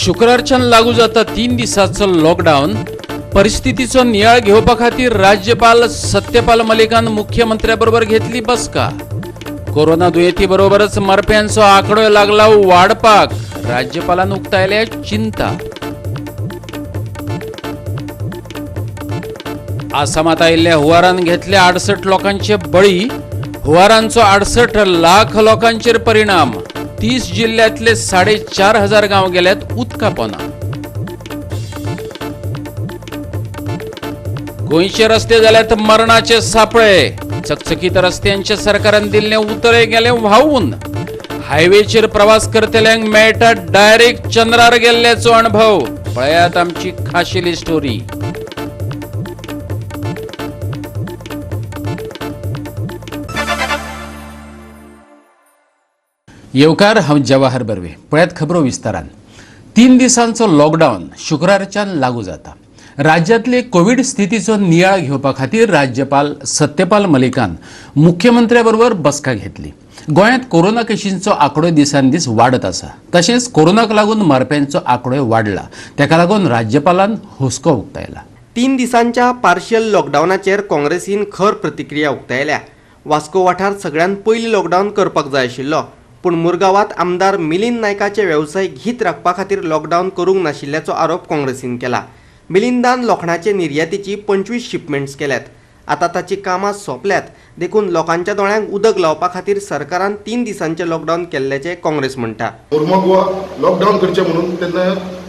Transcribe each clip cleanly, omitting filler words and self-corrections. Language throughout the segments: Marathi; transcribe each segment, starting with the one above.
शुक्रारच्यान लागू जाता 3 दिसाचो लॉकडाऊन. परिस्थितीचो नियाळ घेवपा खातीर राज्यपाल सत्यपाल मलिकान मुख्यमंत्र्यांबरोबर घेतली बसका. कोरोना दुयेंती बरोबरच मरप्यांचो आंकडो लागला वाडपाक. राज्यपालान उक्तायल्या चिंता. आसामात आयिल्ल्या हुंवारान घेतले 68 लोकांचे बळी. हुंवारांचो 68 लाख लोकांचेर परिणाम. 30 जिल्ह्यातले 4,500 गांव गेल्यात उदका पोना. गोंयचे रस्ते जाल्यात मरणाचे सापळे. चकचकीत रस्त्यांचे सरकारान दिल्ले उतरे गेले व्हांवून. हायवेचेर प्रवास करतल्यांक मेळटा डायरेक्ट चंद्रार गेल्ल्याचो अणभव. पळयात आमची खाशेली स्टोरी. येवकार, हांव जवाहर बर्वे. पळयात खबरो विस्तारान. 3 दिसांचो लॉकडाऊन शुक्रारच्यान लागू जाता. राज्यातले कोविड स्थितीचो नियाळ घेवपा खातीर राज्यपाल सत्यपाल मलिकान मुख्यमंत्र्यांबरोबर बसका घेतली. गोंयांत कोरोना केशींचो आंकडो दिसान दीस वाडत आसा. तशेंच कोरोनाक लागून मरप्यांचो आंकडोय वाडला. ताका लागून राज्यपालान हुस्को उक्तायला. 3 दिसांच्या पार्शियल लॉकडाऊनाचेर काँग्रेसीन खर प्रतिक्रिया उक्तायल्या. वास्को वाठार सगळ्यात पयलीं लॉकडाऊन करपाक जाय आशिल्लो, पूण मुरगांवात आमदार मिलिंद नायकाचे वेवसायीक हित राखपा खातीर लॉकडाऊन करूंक नाशिल्ल्याचो आरोप काँग्रेसीन केला. मिलिंदान लोखणाचे निर्यातीची 25 शिपमेंट्स केल्यात. आता ताची कामां सोंपल्यात देखून लोकांच्या दोळ्यांक उदक लावपा खातीर सरकारान 3 दिसांचे लॉकडाऊन केल्ल्याचे काँग्रेस म्हणटा. गोवा लॉकडाऊन करचे म्हणून तेन्ना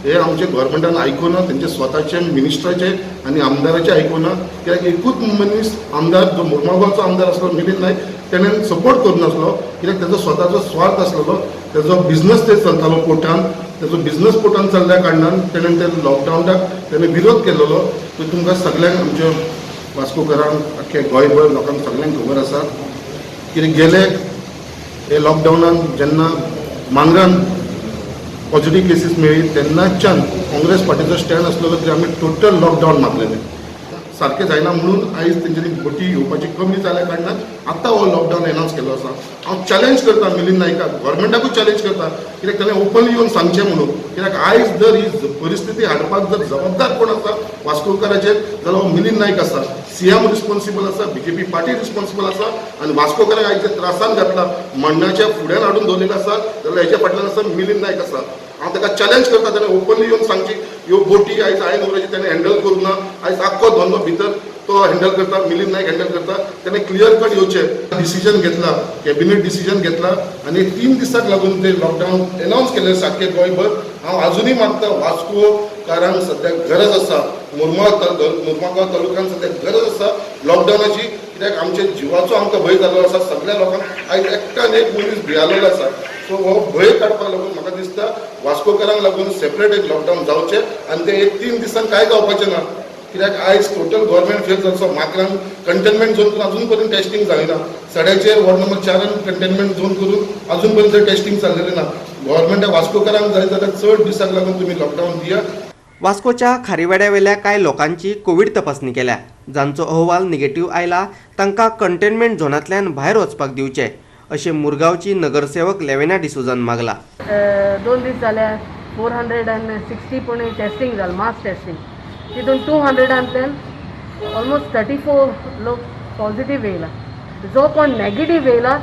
हे आमचे गव्हर्मेंटान आयकुना, तेंचे स्वताचे मिनिस्टराचे आनी आमदाराचे आयकुना. कित्याक एकूच मनीस आमदार जो मुर्मागांवचो आमदार आसलो मिलिंद नायक, तेणें सपोर्ट करूनासलो. कित्याक तेजो स्वताचो स्वार्थ आसलेलो. तेजो बिझनस ते चलतालो कोर्टान. तेजो बिझनस कोर्टान चल्ल्या कारणान तेणें ते लॉकडावनाक तेणें विरोध केल्लो. तो तुमकां सगळ्यांक आमच्या वास्कोकारांक आख्खे गोंयभर लोकांक सगळ्यांक खबर आसा. कित्याक गेले हे लॉकडावनान जेन्ना मांगरान पॉझिटिव्ह केसीस मेळ्ळी तेन्नाच्यान काँग्रेस पार्टीचो स्टँड आसलेलो की आमी टोटल लॉकडावन मारलेलें. सारकें जायना म्हणून आयज तेंच्यांनी बोटी येवपाची कमी जाल्या कारणान आतां हो लॉकडावन एनावन्स केल्लो आसा. हांव चॅलेंज करता मिलिंद नायकाक, गव्हर्मेंटाकूय चॅलेंज करता, कित्याक ताणें ओपनली येवन सांगचें म्हणून. कित्याक आयज जर ही परिस्थिती हाडपाक जर जबाबदार कोण आसा वास्कोकाराचेर जाल्यार हो मिलिंद नायक आसा. सीएम रिस्पॉन्सिबल आसा, बीजेपी पार्टी रिस्पॉन्सिबल आसा आनी वास्कोकारांक आयज जे त्रासान घातला, मरणाच्या फुड्यान हाडून दवरलेले आसा जाल्यार हेच्या फाटल्यान आसा मिलिंद नायक आसा. हांव ताका चॅलेंज करता, ताणें ओपनली येवन सांगची ह्यो बोटी आयज हांवें उरयची ताणें हँडल करूं ना. आयज आख्खो धंदो भितर तो हँडल करता, मिलिंद नायक हँडल करता. ताणें क्लियर कट येवचें डिसिजन घेतला, कॅबिनेट डिसिजन घेतला आनी 3 दिसाक लागून ते लॉकडावन एनावन्स केलें सारकें गोंयभर. हांव अजुनूय मागता वास्कोकारांक सद्याक गरज आसा, मुर्मागांव तालुक्यान सद्याक गरज आसा लॉकडावनाची. कित्याक आमच्या जिवाचो आमकां भंय जाल्लो आसा. सगळ्या लोकांक आयज एकट्यान एक मनीस भियालेलो आसा. सो हो भंय काडपाक लागून म्हाका दिसता वास्कोकारांक लागून सेपरेट एक लॉकडावन जावचें आनी ते 1-3 दिसान कांय जावपाचें ना. कित्याक आयज टोटल गव्हर्मेंट फेल जाल्लो. माकरान कंटेनमेंट झोन करून अजून पर्यंत टेस्टिंग जायना. सड्याचेर वॉर्ड नंबर 4 कंटेनमेंट झोन करून अजून पर्यंत टेस्टिंग चाललेलें ना. गव्हर्मेंटाक वास्कोकारांक जाय जाल्यार चड दिसाक लागून तुमी लॉकडावन दिया. वास्कोच्या खारीवाड्या वेल्या कांय लोकांची कोविड तपासणी केल्या. जांचो अहवाल निगेटिव्ह आयला तांकां कंटेनमेंट झोनांतल्यान भायर वचपाक दिवचे अशें मुरगांवची नगरसेवक लेवेना डिसोजान मागला. 2 दीस जाल्या 460 पुणे टेस्टिंग जालें, मास टेस्टिंग. तितून 200तल्यान ऑलमोस्ट 34 लोक पॉझिटिव्ह येयला. जो कोण नेगेटिव्ह येयला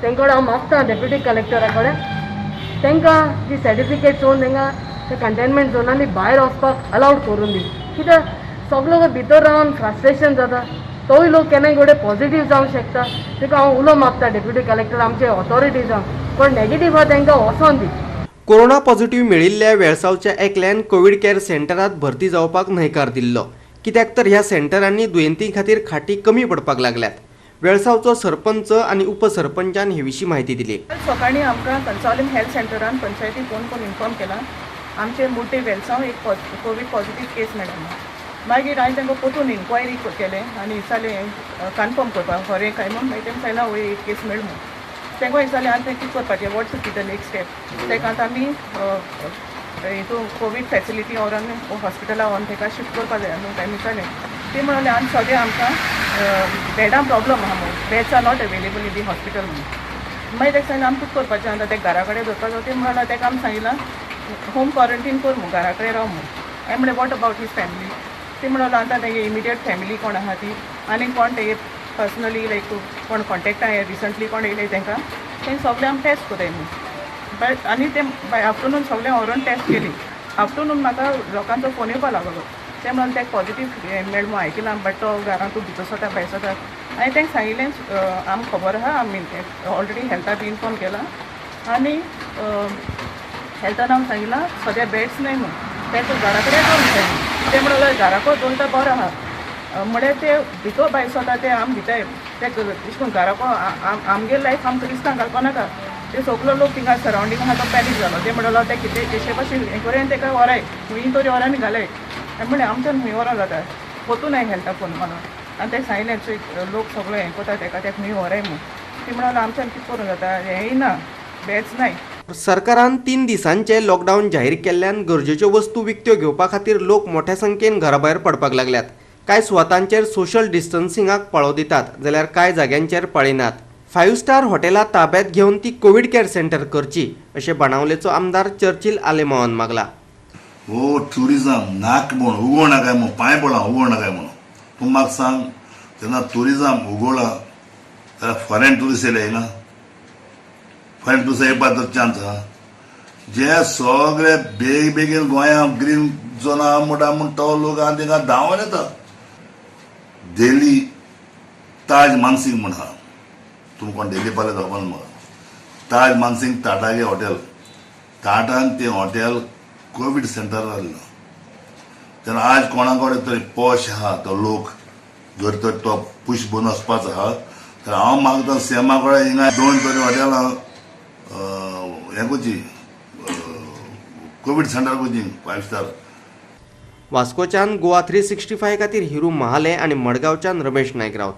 तांकां हांव मागता डेप्युटी कलेक्टरा कडेन तांकां ती सर्टिफिकेट चोवन तांकां त्या कंटेनमेंट झोनांनी भायर वचपाक अलावड करून दी. कित्याक सगळो भितर रावन फ्रस्ट्रेशन जाता. तोय लोक केन्नाय घडये पॉझिटिव्ह जावंक शकता. ताका हांव उलो मागता डेप्युटी कलेक्टर आमचे ऑथॉरिटीजांक, पण नेगेटिव्ह आहा तांकां वचोन दी. कोरोना पॉझिटिव्ह मेळिल्ल्या वेळसावच्या एकल्यान कोविड केअर सेंटरात भरती जावपाक न्हयकार दिल्लो. कित्याक तर ह्या सेंटरांनी दुयेंतीं खातीर खाटी कमी पडपाक लागल्यात. वेळसावचो सरपंच आनी उपसरपंचान हे विशीं म्हायती दिली. सकाळीं आमकां कन्सॉलिंग हेल्थ सेंटरान पंचायती फोन करून इन्फॉर्म केला आमचे मोठे वेलसांव एक कोविड पॉझिटिव्ह केस मेळ्ळा. मागीर हांवें तांकां परतून इन्क्वायरी केलें आनी विचारलें कन्फर्म करपाक खरें काय म्हूण. मागीर तेंकां सांगलें हय एक केस मेळ्ळो म्हूण. तांकां विचारलें आतां कितें करपाचें, वॉट्स द नेक्स्ट स्टेप. ताका आतां आमी हितून कोवीड फॅसिलिटी व्हरोन हॉस्पिटला व्हरोन ताका शिफ्ट करपा जाय म्हणून तांणी विचारलें. ती म्हणलें आनी सद्या आमकां बेडा प्रॉब्लम आहा म्हणून, beds are not available in the hospital म्हणून. मागीर ताका सांगलें आमी कितें करपाचें आतां ते घरा कडेन दवरपाचो. ते म्हणून ताका आमी सांगितलां होम क्वारंटीन कर मग घरा कडेन राव मग हांवें म्हणलें वॉट अबाउट हीज फॅमिली ती म्हणलो आतां तेगे इमिडिएट फॅमिली कोण आहा ती आनी कोण तेगे पर्सनली लायक कोण कॉन्टेक्टां रिसंटली कोण येयले तांकां तें सगळें आमी टेस्ट कोताय न्हू बट आनी तें बाय आफ्टरनून सगळें व्हरून टेस्ट केली आफ्टरनून म्हाका लोकांचो फोन येवपा लागलो ते म्हणून तेका पॉझिटीव मेळ म्हूण आयकलां बट तो घरान तूं भितर सता भायर सता हांवें तांकां सांगिल्लें आमकां खबर आहा आमी ऑलरेडी हेल्था बी इन्फॉर्म केला आनी हेल्थान आमकां सांगिल्लां सद्या बेड्स नाय म्हणून तेका घरा कडेन दोन ते म्हणलें घराको दोनटा बरो आहा म्हळ्यार ते भितर भायर सता ते आमी भिताय ते अशें करून घराको आमगे लायफ आमकां रिस्कान घालपा नाका ते सगलो लोक थिंगा सरावंडींग आहा तो पॅनीक जालो ते म्हणलो ते कितें तेचे भाशेन हें करून ताका व्हराय खंयी तरी वरांनी घालाय म्हळें आमच्यान खंय वरां जाता वतू नाय हेल्था फोन म्हणून आनी ते सांगलें लोक सगळो हें कोता ताका ते खंय व्हराय म्हूण ती म्हणून आमच्यान कितें करूं जाता हेंय ना बेड्स नाय सरकारान 3 दिसांचे लॉकडावन जाहीर केल्ल्यान गरजेच्यो वस्तू विकत्यो घेवपा खातीर लोक मोठ्या संख्येन घराभायर पडपाक लागल्यात कांय सुवातांचेर सोशल डिस्टन्सिंगाक पाळो दितात जाल्यार कांय जाग्यांचेर पाळिनात 5 स्टार हॉटेलां ताब्यात घेवन ती कोवीड केअर सेंटर करची अशें बाणावलेचो आमदार चर्चिल आलेमावान मागला हो ट्युरिजम नाक म्हूण उगोव नाकाय म्हूण पांय पडला उगोव नाकाय म्हणून तूं म्हाका सांग जेन्ना ट्युरिजम उगवला जाल्यार फॉरेन ट्युरिस्ट येयले ना फॉरेन ट्युरिस्ट येवपाचो चान्स आहा जे सगळे बेगीन गोंयांत ग्रीन झोन आहा म्हूण तो लोक आहा तांकां धांवून येता दिल्ली ताज मानसिंग म्हूण आहा तुमी कोण दिल्ली पावले धांवपाक म्हाका ताज मानसिंग टाटागे हॉटेल टाटान तें हॉटेल कोवीड सेंटर जाल्लो तेन्ना आज कोणा कडेन तरी पॉश आहा तो लोक जर तर तो पुश बन वचपाचो आहा तर हांव मागता सेमा कडेन हिंगा 2 तरी हॉटेलां हें करची कोवीड सेंटर करची 5 स्टार वास्कोच्यान गोवा 365 खातीर हिरू महाले आनी मडगांवच्यान रमेश नायक रावत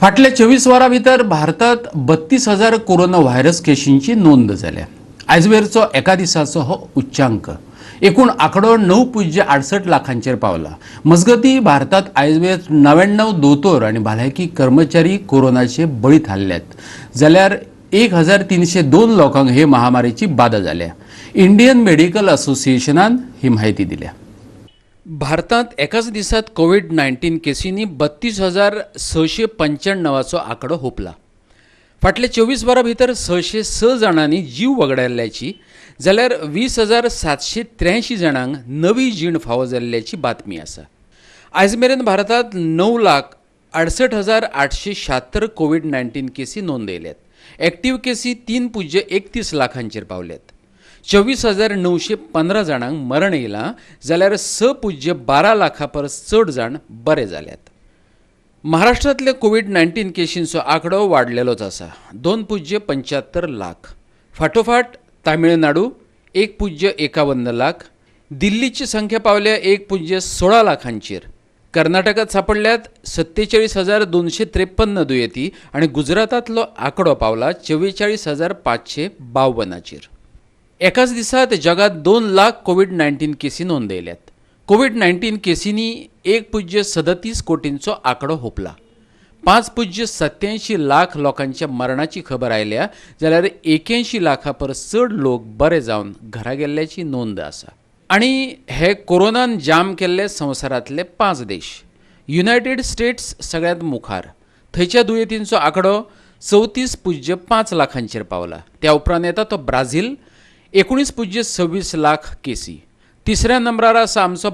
फाटल्या 24 वरां भितर भारतात 32,000 कोरोना व्हायरस केशींची नोंद जाल्या आयज वेरचो एका दिसाचो हो उच्चांक एकूण आंकडो 9.68 लाखांचेर पावला मजगतीं भारतात आयज वेळ 99 दोतोर आनी भलायकी कर्मचारी कोरोनाचे बळी थारल्यात जाल्यार 1302 लोकांक हे महामारीची बाधा जाल्या इंडियन मेडिकल असोसिएशनान ही माहिती दिल्या भारतात एकाच दिसात कोविड-19 केसींनी 32,695 आंकडो हुपला फाटल्या 24 वरां भितर 606 जाणांनी जीव वगडायल्ल्याची जाल्यार 20,783 जाणांक नवी जीण फावो जाल्ल्याची बातमी आसा आयज मेरेन भारतात 9,68,876 कोविड-19 केसी नोंदयल्यात एक्टिव्ह केसी 3.31 लाखांचेर पावल्यात 24,915 जाणांक मरण येयलां जाल्यार 6.12 लाखां परस चड जाण बरे जाल्यात महाराष्ट्रांतल्या कोविड-19 केशींचो आंकडो वाडलेलोच आसा 2.75 लाख फाटोफाट तामिळनाडू 1.51 लाख दिल्लीची संख्या पावल्या 1.16 लाखांचेर कर्नाटकात सापडल्यात 47,253 दुयेंती आनी गुजरातांतलो आंकडो पावला 44,552 एकाच दिसात जगात 2 लाख कोविड-19 केसी नोंदयल्यात कोविड-19 केसींनी 1.37 कोटींचो आंकडो हुपला 5.87 लाख लोकांच्या मरणाची खबर आयल्या जाल्यार 81 लाखां परस चड लोक बरे जावन घरा गेल्ल्याची नोंद आसा आनी हे कोरोनान जाम केल्ले संवसारांतले 5 देश युनायटेड स्टेट्स सगळ्यांत मुखार थंयच्या दुयेंतींचो आंकडो 34.5 लाखांचेर पावला त्या उपरांत येता तो ब्राझील 19.26 लाख केसी तिसऱ्या नंबरार आसा आमचो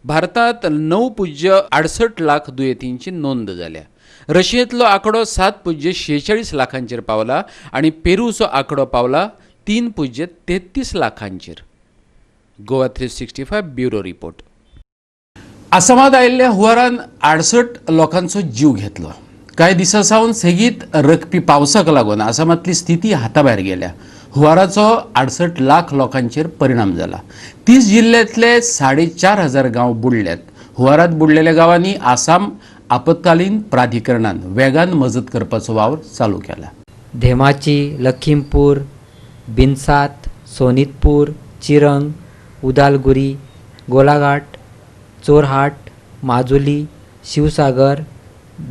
भारतांत 9.68 लाख दुयेंतींची नोंद जाल्या रशियेंतलो आंकडो 7.46 लाखांचेर पावला आनी पेरूचो आंकडो पावला 3.33 लाखांचेर गोवा 365 ब्युरो रिपोर्ट आसामांत आयिल्ल्या हुंवारान 68 लोकांचो जीव घेतलो कांय दिसां सावन सेगीत रकपी पावसाक लागून आसामांतली स्थिती हाताभायर गेल्या हुंवाराचो 68 लाख लोकांचेर परिणाम जाला 30 जिल्ल्यांतले 4,500 गांव बुडल्यात हुंवारांत बुडलेल्या गांवांनी आसाम आपतकालीन प्राधिकरणान वेगान मजत करपाचो वावर चालू केला धेमाजी लखीमपूर बिनसात सोनीतपूर चिरंग उदालगुरी गोलाघाट चोरहाट माजुली शिवसागर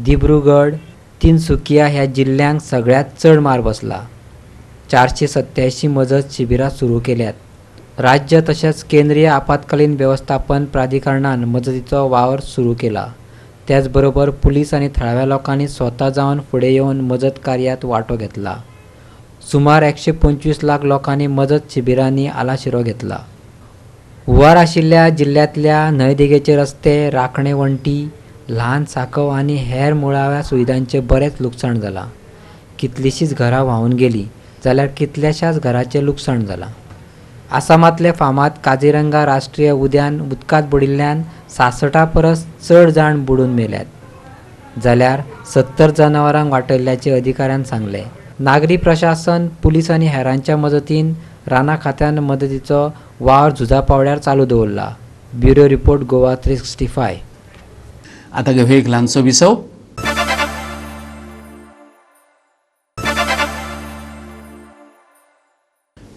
दिब्रुगड तिनसुकिया ह्या जिल्ल्यांक सगळ्यात चड मार बसला 487 मजत शिबिरां सुरू केल्यात. राज्य तशेंच केंद्रीय आपत्कालीन वेवस्थापन प्राधिकरणान मजतीचो वावर सुरू केला. त्याच बरोबर पुलीस आनी थळाव्या लोकांनी स्वता जावन फुडें येवन मजत कार्यात वांटो घेतला. सुमार 125 लाख लोकांनी मजत शिबिरांनी आलाशिरो घेतला. हुंवार आशिल्ल्या जिल्ल्यांतल्या न्हंयदेगेचे रस्ते, राखणे वण्टी, ल्हान साकव आनी हेर मुळाव्या सुविधांचे बरेच लुकसाण जालां. कितलींशींच घरां व्हांवून गेलीं जाल्यार कितल्याशाच घरांचें लुकसाण जालां. आसामांतले फामाद काझिरंगा राष्ट्रीय उद्यान उदकांत बुडिल्ल्यान 66 परस चड जाण बुडून मेल्यात, जाल्यार 70 जनावरांक वाटयल्ल्याचे अधिकाऱ्यान सांगले. नागरी प्रशासन, पुलीस आनी हेरांच्या मजतीन राना खात्यान मदतीचो वावर झुजा पावड्यार चालू दवरला. Bureau report Goa 365. आता घेऊया एक ल्हानसो विसव.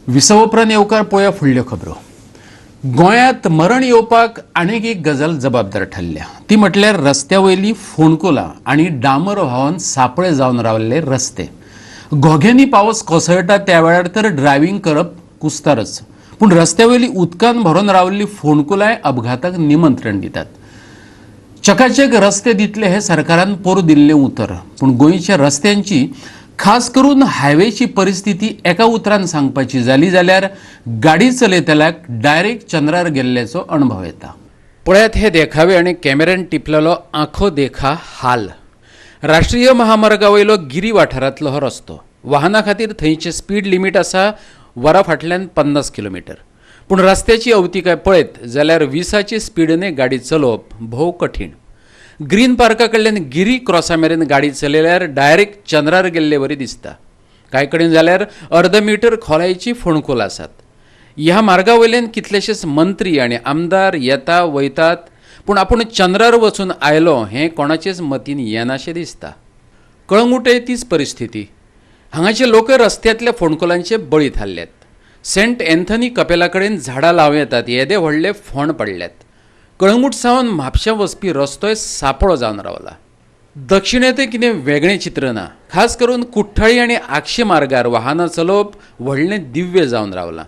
विसव उपरांत येवकार पळोवया फुडल्यो खबरो. गोंयांत मरण येवपाक आनीक एक गजाल जबाबदार ठरल्या. ती म्हटल्यार रस्त्या वयली फोंडकुलां आनी डांबर व्हांवन सापळे जावन रावल्ले रस्ते. घोग्यांनी पावस कोसळटा त्या वेळार तर ड्रायव्हिंग करप कुस्तारच, पूण रस्त्या वयली उदकान भरून राविल्ली फोंडकुलांय अपघाताक निमंत्रण दितात. चकाचक रस्ते दितले हे सरकारान पोर दिल्लें उतर, पूण गोंयच्या रस्त्यांची, खास करून हायवेची परिस्थिती एका उतरान सांगपाची जाली जाल्यार गाडी चलयतल्याक डायरेक्ट चंद्रार गेल्ल्याचो अणभव येता. पळयात हे देखावे आनी कॅमेरान टिपलेलो आंखो देखा हाल. राष्ट्रीय महामार्गा वयलो गिरी वाठारांतलो हो रस्तो. वाहना खातीर थंयचे स्पीड लिमीट आसा वरा फाटल्यान 50 किलोमीटर, पूण रस्त्याची अवतिकाय पळयत जाल्यार 20ची स्पीडने गाडी चलोवप भोव कठीण. ग्रीन पार्का कडल्यान गिरी क्रॉसा मेरेन गाडी चलयल्यार डायरेक्ट चंद्रार गेल्ले वरी दिसता. कांय कडेन जाल्यार अर्द मीटर खोलायची फोंडकूल आसात. ह्या मार्गा वयल्यान कितलेशेच मंत्री आनी आमदार येता वयतात, पूण आपूण चंद्रार वचून आयलो हें कोणाचेच मतीन येनाशें दिसता. कळंगुटय तीच परिस्थिती. हांगाचे लोक रस्त्यातल्या फोंडकुलांचे बळी थारल्यात. सेंट एंथनी कपेला कडेन झाडां लावं येतात येदे व्हडले फोंड पडल्यात. कळंगूट सावन म्हापश्यां वचपी रस्तोय सापळो जावन रावला. दक्षिणेंतय कितें वेगळें चित्र ना. खास करून कुठ्ठाळी आनी आक्षे मार्गार वाहनां चलोवप व्हडलें दिव्य जावन रावलां.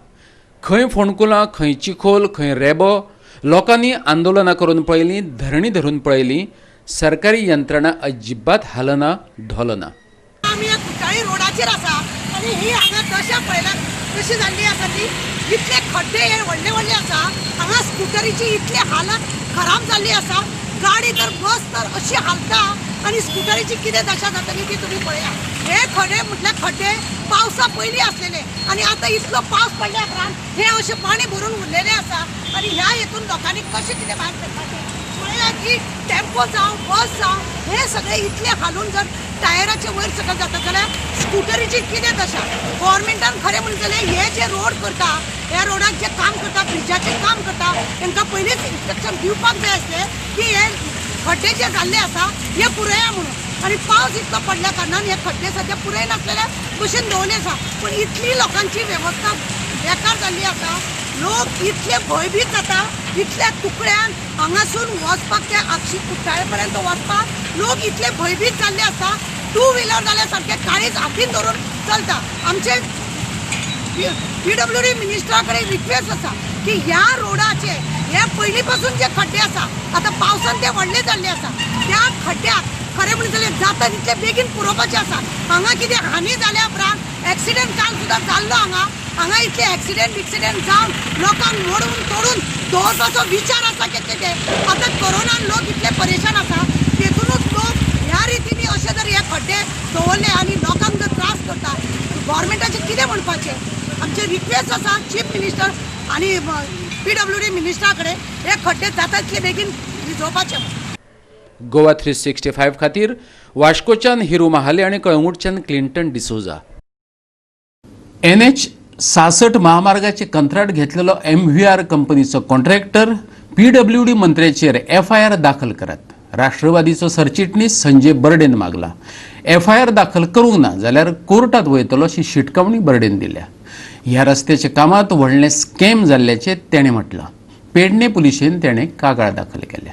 खंय फोंडकुलां, खंय चिखोल, खंय रेबो. लोकांनी आंदोलनां करून पळयलीं, धरणी धरून पळयलीं, सरकारी यंत्रणा अजिबात हालना ढोलना. आमी ह्या कुट्टाळी रोडाचेर आसा आनी ही हांगा दशा पळयल्यार कशी जाल्ली आसा ती. इतले खड्डे हे व्हडले व्हडले आसा. हांगा स्कुटरीची इतली हालत खराब जाल्ली आसा. गाडी तर बस तर अशी हालता आनी स्कुटरीची कितें दशा जातली ती तुमी पळया. हे खड्डे म्हटल्यार खड्डे पावसा पयलीं आसलेले आनी आतां इतलो पावस पडल्या उपरांत हे अशें पाणी भरून उरलेले आसा आनी ह्या हेतून लोकांनी कशें कितें भायर सरपाचें. पळया की टेम्पो जावं बस जावं हे सगळे इतले हालून जर टायराचे वयर सकयल जाता जाल्यार स्कुटरीची कितें दशा. गव्हर्मेंटान खरें म्हणलें जाल्यार हे जे रोड करता, ह्या रोडाक जे काम करता, ब्रिजाचें काम करता, तांकां पयलींच इन्स्ट्रक्शन दिवपाक जाय आसलें की हे खड्डे जे जाल्ले आसा हे पुरया म्हणून. आनी पावस इतलो पडल्या कारणान हे खड्डे सद्या पुरय नासलेल्या भशेन दवरले आसा. पूण इतली लोकांची वेवस्था बेकार जाल्ली आसा. लोक इतले भयभीत जाता. इतल्या तुकड्यान हांगासून वचपाक त्या आक्षी कुट्टाळे पर्यंत वचपाक लोक इतले भयभीत जाल्ले आसा. 2 व्हिलर जाल्यार सारके काळीज हातीन धरून चलता. आमचे PWD मिनिस्टरा कडेन रिक्वेस्ट आसा की ह्या रोडाचे हे पयलीं पासून जे खड्डे आसा आतां पावसान ते व्हडले जाल्ले आसा. त्या खड्ड्याक खरें म्हणलें जाल्यार जाता तितले बेगीन पुरोवपाचें आसा. हांगा कितें हानी जाल्या उपरांत एक्सिडेंट काल सुद्दां जाल्लो हांगा इतले एक्सिडेंट जावन लोकांक मोडून तोडून दवरपाचो विचार आसा केन्ना ते. आतां कोरोनान लोक इतले परेशान आसा तेतूनच लोक ह्या रितीनी अशे जर हे खड्डे दवरले आनी लोकांक जर त्रास करता गव्हर्मेंटाचें कितें म्हणपाचें. आमचे रिक्वेस्ट आसा चीफ मिनिस्टर आनी PWD मिनिस्टरा कडेन हे खड्डे जाता तितले बेगीन रिजोवपाचे. गोवा 365 खातीर वास्कोच्यान हिरू महाले आनी कळंगूटच्यान क्लिंटन डिसोजा. NH 66 महामार्गाचे कंत्राट घेतलेलो MVR कंपनीचो कॉन्ट्रॅक्टर PWD मंत्र्याचेर FIR दाखल करात. राष्ट्रवादीचो सरचिटणीस संजय बर्डेन मागला. FIR दाखल करूंक ना जाल्यार कोर्टात वयतलो अशी शिटकावणी बर्डेन दिल्या. ह्या रस्त्याच्या कामात व्हडलें स्कॅम जाल्ल्याचे तेणें म्हटलां. पेडणे पुलिशेन तेणें कागाळ दाखल केल्या.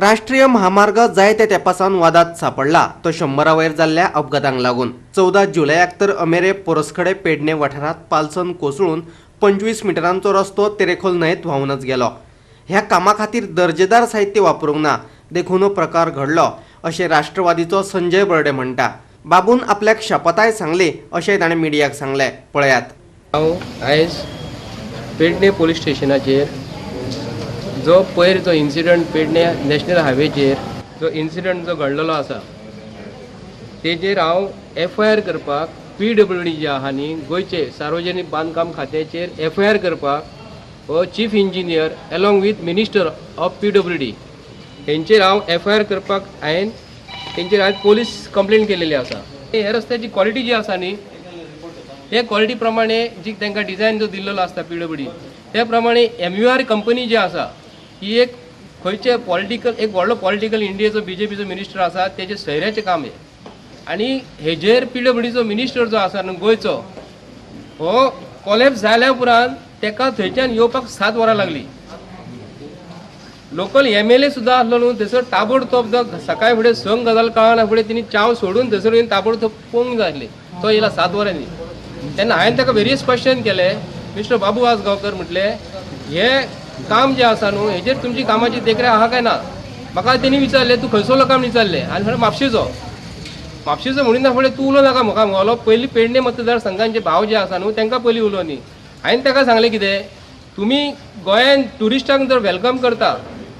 राष्ट्रीय महामार्ग जायत्या तेंपासावन वादात सापडला तो 100 वयर जाल्ल्या अपघातांक लागून 14 जुलयाक तर अमेरे पोरसखडे पेडणे वाठारांत पालसन कोसळून 25 मिटरांचो रस्तो तेरेखोल न्हंयेत व्हांवूनच गेलो. ह्या कामा खातीर दर्जेदार साहित्य वापरूंक ना देखून हो प्रकार घडलो अशें राष्ट्रवादीचो संजय बर्डे म्हणटा. बाबून आपल्याक शपथाय सांगली अशेंय ताणें मिडियाक सांगलें. पळयात. हांव आयज पेडणे पुलीस स्टेशनाचेर जो जो इन्सिडंट पेडणे नॅशनल हायवेचेर जो इन्सिडंट जो घडलेलो आसा तेजेर हांव FIR करपाक PWD जे आहा न्ही गोंयचे सार्वजनीक बांदकाम खात्याचेर FIR करपाक हो chief engineer along with minister of PWD हेंचेर हांव FIR करपाक हांवें तेंचेर आज पोलीस कंप्लेंट केलेली आसा. हे रस्त्याची क्वॉलिटी जी आसा न्ही हे क्वॉलिटी प्रमाणे जी तांकां डिझायन जो दिल्लो आसता PWD त्या प्रमाणे MUR कंपनी जी आसा ही एक खंयचे पॉलिटिकल एक व्हडलो पॉलिटिकल इंडियेचो BJPचो मिनिस्टर आसा तेजे सयऱ्याचें काम आहे आनी हेजेर PWDचो मिनिस्टर जो आसा न्हू गोंयचो हो कॉलेप्स जाल्या उपरांत तेका थंयच्यान येवपाक 7 वरां लागली. लोकल MLA सुद्दां आसलो न्हू थंयसर ताबडतोब जो सकाळी फुडें संक गजाल कळना फुडें तिणी चाव सोडून थंयसर येवन ताबडतोब पोवंक जाय आसली. तो येयला 7 वरांनी. तेन्ना हांवें ताका वेरियस क्वेश्चन केले. मिस्टर बाबू आसगांवकर म्हटलें हे काम जे आसा न्हू हेजेर तुमची कामाची देखरेख आहा काय ना. म्हाका तेणी विचारलें तूं खंयसरलो काम विचारलें आनी म्हळें म्हापशेचो म्हणिना फुडें तूं उलो नाका म्हाका म्हणलो पयलीं पेडणे मतदारसंघांचे भाव जे आसा न्हू तांकां पयलीं उलो न्ही. हांवें ताका सांगलें कितें तुमी गोंयान ट्युरिस्टांक जर वेलकम करता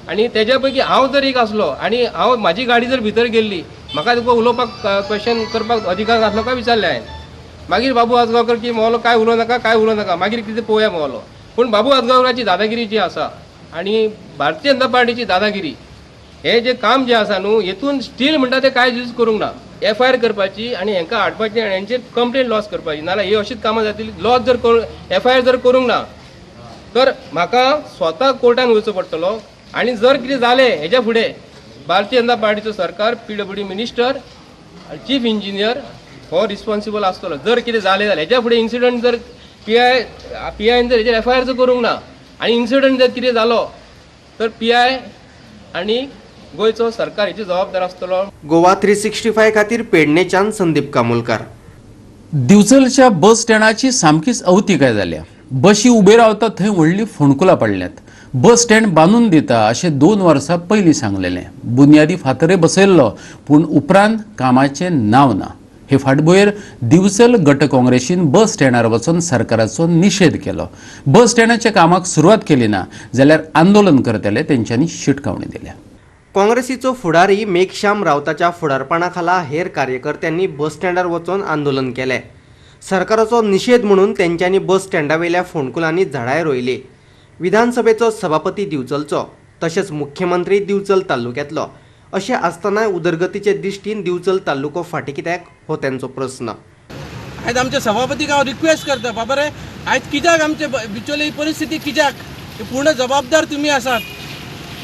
आनी तेज्या पैकी हांव जर एक आसलो आनी हांव म्हाजी गाडी जर भितर गेल्ली म्हाका तुका उलोवपाक क्वेश्चन करपाक अधिकार नासलो काय विचारलें हांवें. मागीर बाबू आसगांवकर की म्हणलो काय उलोव नाका मागीर कितें पळोवया म्हणलो. पूण बाबू आसगांवकराची दादागिरी जी आसा आनी भारतीय जनता पार्टीची दादागिरी हे जे काम जे आसा न्हू हेतून स्टील म्हणटा ते कांय यूज करूंक ना. FIR करपाची आनी हेंकां हाडपाची आनी हेंचेर कंप्लेन लॉस करपाची नाल्यार ही अशीच कामां जातली. लॉस जर FIR जर करूंक ना तर म्हाका स्वता कोर्टान वयचो पडटलो आनी जर कितें जालें हेज्या फुडें भारतीय जनता पार्टीचो सरकार PWD मिनिस्टर चीफ इंजिनियर हो रिस्पॉन्सिबल आसतलो. जर कितें जालें जाल्यार हेज्या फुडें इन्सिडंट जर PIन जर हेजेर FIR जर करूंक ना आनी इन्सिडंट जर कितें जालो तर PI आनी गोंयचो सरकार हेची जबाबदार आसतलो. गोवा 365 खातीर पेडणेच्यान संदीप कामोलकार. दिवचलच्या बस स्टँडाची सामकीच अवतिकाय जाल्या. बशी उबे रावतात थंय व्हडली फोंडकुलां पडल्यात. बस स्टँड बांदून दिता अशें 2 वर्सां पयलीं सांगलेलें. बुनयादी फातरय बसयल्लो पूण उपरांत कामाचें नांव ना. हे फाटभुंयेर दिवचल गट काँग्रेसीन बस स्टँडार वचून सरकाराचो निशेध केलो. बस स्टँडाच्या कामाक सुरवात केली ना जाल्यार आंदोलन करतले तेंच्यांनी शिटकावणी दिल्या. काँग्रेसीचो फुडारी मेघश्याम रावताच्या फुडारपणा खाला हेर कार्यकर्त्यांनी बस स्टँडार वचून आंदोलन केलें. सरकाराचो निशेध म्हणून तेंच्यांनी बस स्टँडा वयल्या फोंडकुलांनी झाडाय रोयली. विधानसभेचो सभापती दिवचलचो तशेंच मुख्यमंत्री दिवचल तालुक्यांतलो अशें आसतनाय उदरगतीचे दिश्टीन दिवचल तालुको फाटीं कित्याक हो तेंचो प्रस्न. आयज आमचे सभापतीक हांव रिक्वेस्ट करता बाबा रे आयज कित्याक आमचे बिचोले ही परिस्थिती कित्याक पूर्ण जबाबदार तुमी आसात.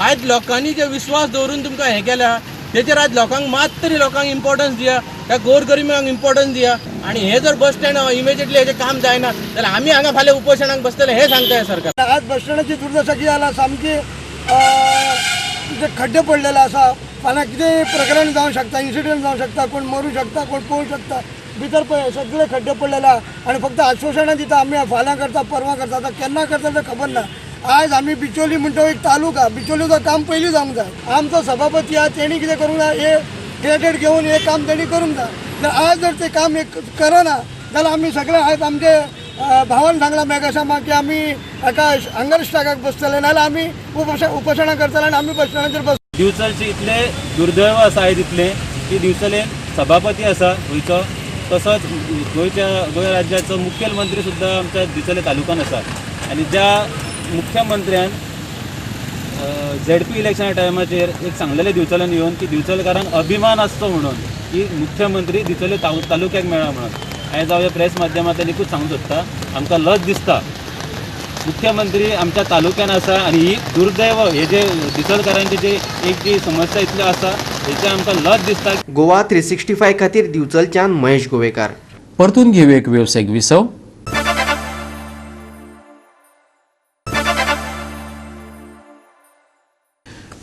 आयज लोकांनी जे विश्वास दवरून तुमकां हें केल्या तेचेर आयज लोकांक मात तरी लोकांक इम्पॉर्टन्स दिया त्या गोरगरिबांक इम्पॉर्टन्स दिया आनी हे जर बस स्टँड इमिजिएटली हेजें काम जायना जाल्यार आमी हांगा फाल्यां उपोशणाक बसतले हे सांगताय सरकार. आज बस स्टँडाची दुर्दशा कितें जाला सामकी जे खड्डे पडलेले आसा फाल्यां कितेंय प्रकरण जावंक शकता इन्सिडंट जावंक शकता कोण मरूं शकता कोण पळोवंक शकता. भितर पळय सगळे खड्डे पडलेले आहा आनी फक्त आश्वासनां दिता आमी फाल्यां करता परवां करता आतां केन्ना करता तें खबर ना. आज आमी बिचोली म्हणटा एक तालुका बिचोलीचो काम पयलीं जावंक जाय. आमचो सभापती आहा तेणी कितें करूंक जाय हे क्रेडीट घेवन हे काम तेणी करूंक जाय. जर आज जर ते काम करना जाल्यार आमी सगळे आयज आमचे भावान सांगला मेघाश्यामाक की आमी हाका हंगर स्ट्रायकाक बसतले नाल्यार आमी उपोशणां करतले आनी आमी बस स्टँडाचेर बस. दिवचलचे इतले दुर्दैव आसा आयज इतलें की दिवचले सभापती आसा गोंयचो तसोच गोंय राज्याचो मुखेलमंत्री सुद्दां आमच्या दिवचले तालुक्यान आसा आनी ज्या मुख्यमंत्र्यान ZP इलेक्शना टायमाचेर एक सांगलेलें दिवचल्यान येवन की दिवचलकारांक अभिमान आसचो म्हणून की मुख्यमंत्री दिवचले तालुक्याक मेळ्ळा म्हणून. आयज हांव ह्या प्रेस माध्यमांतल्यान एकूच सांगूंक सोदता आमकां लज दिसता मुख्यमंत्री आमच्या तालुक्यान आसा आनी ही दुर्दैव हे जे दिवचलकारांची जे एक जी समस्या इतल्यो आसा हेचे आमकां लज दिसता. गोवा 365 खातीर दिवचलच्यान महेश गोवेकार. परतून घेवया एक वेवसायीक विसव.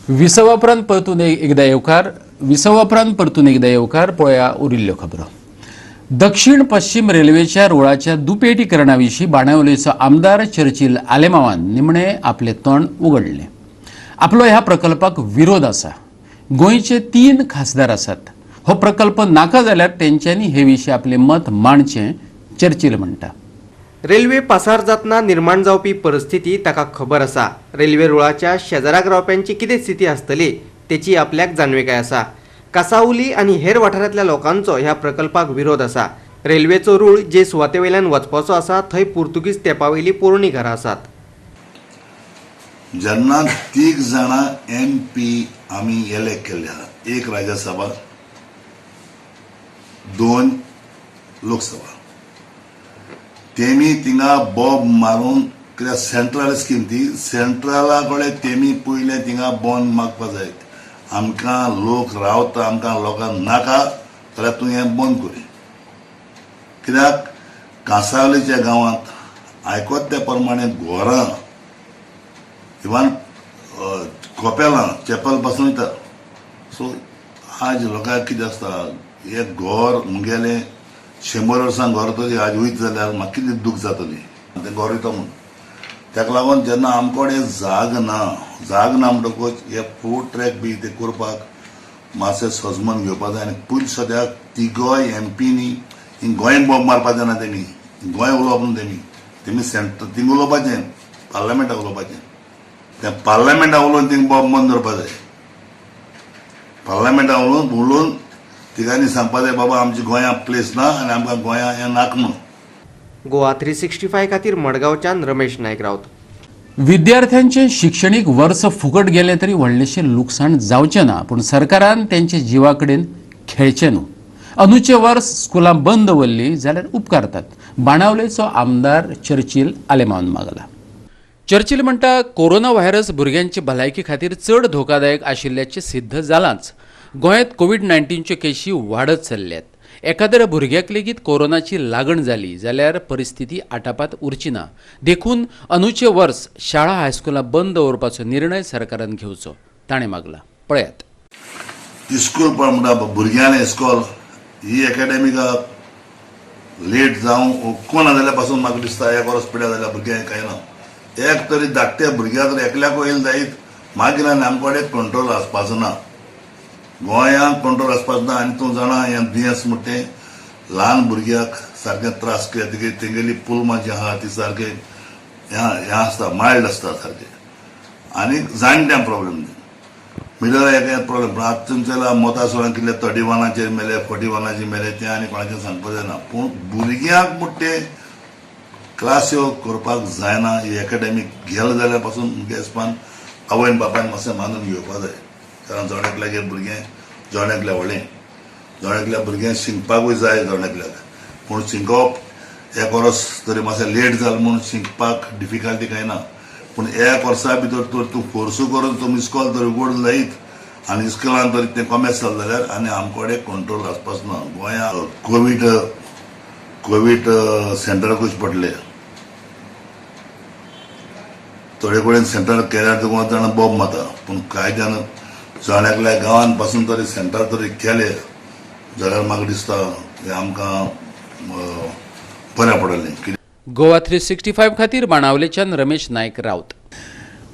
विसवापरांत परतून एकदा येवकार पळया उरिल्ल्यो खबरो. दक्षिण पश्चिम रेल्वेच्या रुळाच्या दुपेटीकरणाविशीं बाणावलेचो आमदार चर्चिल आलेमावान निमणे आपले तोंड उगडले. आपलो ह्या प्रकल्पाक विरोध आसा. गोंयचे 3 खासदार आसात. हो प्रकल्प नाका जाल्यार तेंच्यांनी हे विशीं आपले मत मांडचें, चर्चिल म्हणटा. रेल्वे पासार जातना निर्माण जावपी परिस्थिती ताका खबर आसा. रेल्वे रुळाच्या शेजाराक रावप्यांची कितें स्थिती आसतली तेची आपल्याक जाणविकाय आसा. कासावली आनी हेर वाठारांतल्या लोकांचो ह्या प्रकल्पाक विरोध आसा. रेल्वेचो रूळ जे सुवाते वयल्यान वचपाचो आसा थंय पुर्तुगीज तेंपावयली पोरणी घरां आसात. जेन्ना 3 जाणां MP आमी इलेक्ट केल्या, 1 राज्यसभा, 2 लोकसभा, तेमी थिंगा बॉब मारून कित्याक सेंट्रल स्कीम ती सेंट्रला कडेन तेमी पयलें थिंगा बॉन्ड मागपा जाय. आमकां लोक रावता, आमकां लोकांक नाका जाल्यार तूं हें बंद कर. कित्याक कांसावलीच्या गांवांत आयकोत त्या प्रमाणे घरां इवन कोपेलां चॅपल पासून वयता. सो आज लोकांक कितें आसता, एक घर मुगेलें 100 वर्सां घर तरी आज वयत जाल्यार म्हाका कितें दूख जातली तें घर वयता म्हणून. ताका लागून जेन्ना आमचे कडेन जाग ना म्हणटकूच हे फूड ट्रॅक बी ते करपाक मातशें सजमन घेवपा जाय. आनी पयलीं सद्याक तिगोय MPनी गोंयांत बॉम्ब मारपाक जायना. तेमी गोंय उलोवप न्हू, तेमी सेंटर थिंग उलोवपाचें, पार्लमेंटाक उलोवपाचें. तें पार्लमेंटाक उलोवन थिंग बॉम्ब बंद करपा जाय. पार्लमेंटाक उलोवन तिगांनी सांगपा जाय बाबा आमची गोंयांत प्लेस ना आनी आमकां गोंयांत हें नाका म्हणून. गोवा 365 खातीर मडगांवच्यान रमेश नायक रावत. विद्यार्थ्यांचे शिक्षणीक वर्स फुकट गेले तरी व्हडलेशें लुकसाण जावचें ना, पूण सरकारान तेंचे जिवा कडेन खेळचें न्हू. अंदूचे वर्स स्कुलां बंद दवरली जाल्यार उपकारतात. बाणावलेचो आमदार चर्चिल आलेमावन मागला. चर्चिल म्हणटा कोरोना व्हायरस भुरग्यांचे भलायकी खातीर चड धोकादायक आशिल्ल्याचें सिद्ध जालांच. गोंयांत कोविड-19च्यो केशी वाडत चल्ल्यात. एखाद्या भुरग्याक लेगीत कोरोनाची लागण जाली जाल्यार परिस्थिती आटापात उरची ना. देखून अंदूचे वर्स शाळा हायस्कुलां बंद दवरपाचो निर्णय सरकारान घेवचो ताणें मागला. पळयात. इस्कूल म्हणटा भुरग्यांनी इस्कॉल ही एकाडेमिकाक लेट जावं कोण जाल्यार पासून म्हाका दिसता 1 वर्स पिड्या जाल्यार भुरग्यांक कांय ना. एक तरी धाकट्या भुरग्याक एकल्याक येयला जायत मागीर आनी आमचे कडेन कंट्रोल आसपाचो ना. गोंयांत कंट्रोल आसपाचो ना. आनी तूं जाणा हें दुयेंस म्हणटा तें ल्हान भुरग्याक सारकें त्रास कित्याक तेंगेली पुलमां जी आहा ती सारकें हें आसता, मायल्ड आसता सारकें. आनी जाणट्यांक प्रॉब्लेम मिडल एक प्रॉब्लेम. पूण आतां तुमच्या मोता सोळा कितले 31 मेले 41 मेले तें आनी कोणाचें सांगपाक जायना. पूण भुरग्यांक म्हणटा क्लास ह्यो करपाक जायना. ही एकाडेमीक गेले जाल्यार पासून मुगे हिसपान आवयन बापायन मातशें मानून घेवपा जाय. कारण जोण्याकल्या भुरगें जोण्याकल्या व्हडलें जोण्याकल्या भुरगें शिंकपाकूय जाय जोण्याकल्याक. पूण शिंकोवप 1 वर्स तरी मातशें लेट जालें म्हूण शिंकपाक डिफिकल्टी कांय ना. पूण 1 वर्सा भितर तर तूं फोर्सू करून तुमी इस्कॉल तर उगड जायत आनी इस्कॉलान तरी तें कमेस जालें जाल्यार आनी आमचे कडेन कंट्रोल आसपाचो ना. गोंयांत कोवीड सेंटराकूच पडले. थोडे कडेन सेंटर केल्यार तुका जाणा बॉम्ब मारता. पूण कांय जाण जोण्याकल्या गांवांत पासून तरी सेंटर तरी केले जाल्यार म्हाका दिसता हें आमकां बरें पडलें. गोवा 365 खातीर बाणावलेच्यान रमेश नायक रावत.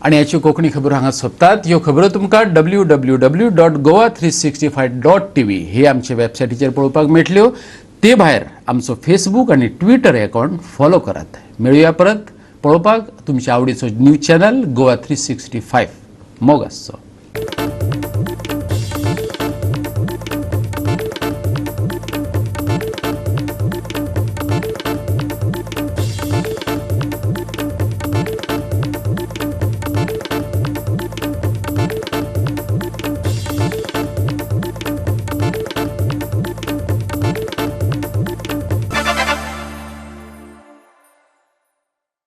आनी ह्याच्यो कोंकणी खबरो हांगा सोंपतात. ह्यो खबरो तुमकां www.goa365.tv हे आमचे वेबसायटीचेर पळोवपाक मेळटल्यो. ते भायर आमचो फेसबूक आनी ट्विटर अकावंट फॉलो करात. मेळुया परत. पळोवपाक तुमच्या आवडीचो न्यूज चॅनल गोवा 365 मोग आसचो.